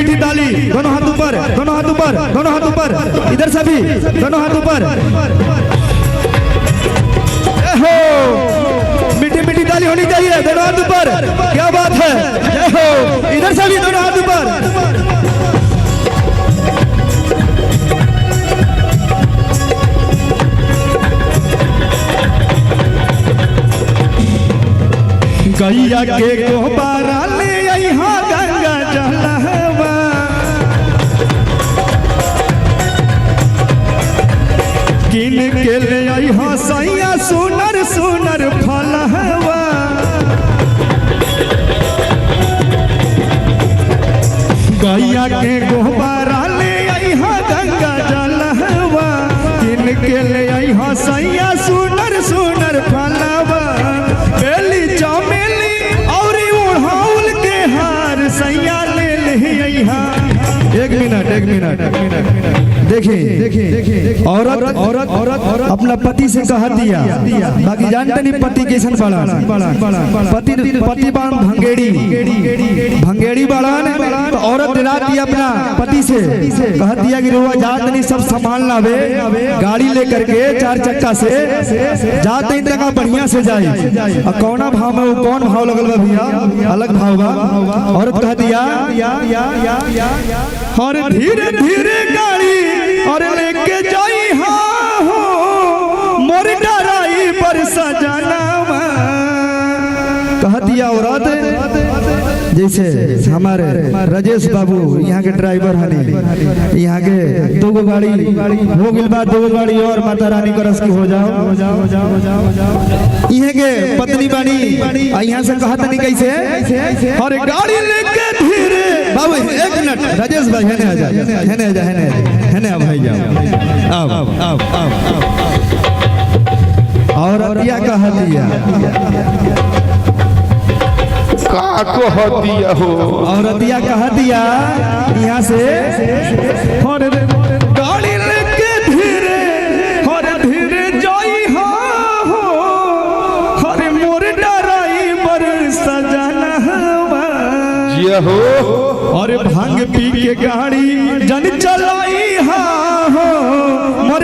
मीठी ताली, दोनों हाथ ऊपर, दोनों हाथ ऊपर, दोनों हाथ ऊपर, इधर से भी दोनों हाथ ऊपर। मीठी मीठी ताली होनी चाहिए, दोनों हाथ ऊपर। क्या बात है, इधर से भी दोनों हाथ ऊपर। गैया के गोबारा ले यहाँ गंगा जलवा, किन के ले यहाँ सैया सुनर सुनर फलवा। गैया के गोबारा ले यहाँ गंगा जलवा, किन के ले यहाँ सैया सुनर सुनर फलवा। बेली चमेली और उड़ाउल के हार सैया ले यहाँ। एक मिनट देखिए, औरत अपना पति से कहा दिया, बाकी जानते नहीं पति कैसन बड़ा। पति बाण भंगेड़ी बाड़ान, तो औरत रात दिया अपना पति से कहा दिया कि रोआ जात नहीं सब संभाल लावे, गाड़ी लेकर के 4 चक्का से जाते ही तक बढ़िया से जाए। और कौना भाव में वो कौन भाव लगल बा भैया, अलग भाव बा। औरत कहा दिया और धीरे धीरे गाड़ी और लेके जाई हाँ हो मोर डराई पर सजनावा। कहा दिया औरत जैसे हमारे राजेश बाबू यहाँ के ड्राइवर हनी, यहाँ के 2 गाड़ी हो गई बात, 2 गाड़ी और माता रानी का रस की हो जाओ। यहाँ के पत्नी बानी यहाँ से कहा नहीं कैसे और गाड़ी लेके धीरे बाबू। 1 मिनट राजेश भाई है भाई जाओ और दिया कहा दिया औरतिया कहा दिया यहाँ से गाड़ी लेके धीरे जाई हाँ हो मोर डराई बर सजनवा। और भांग पी के गाड़ी जन चलाई हाँ हो मोर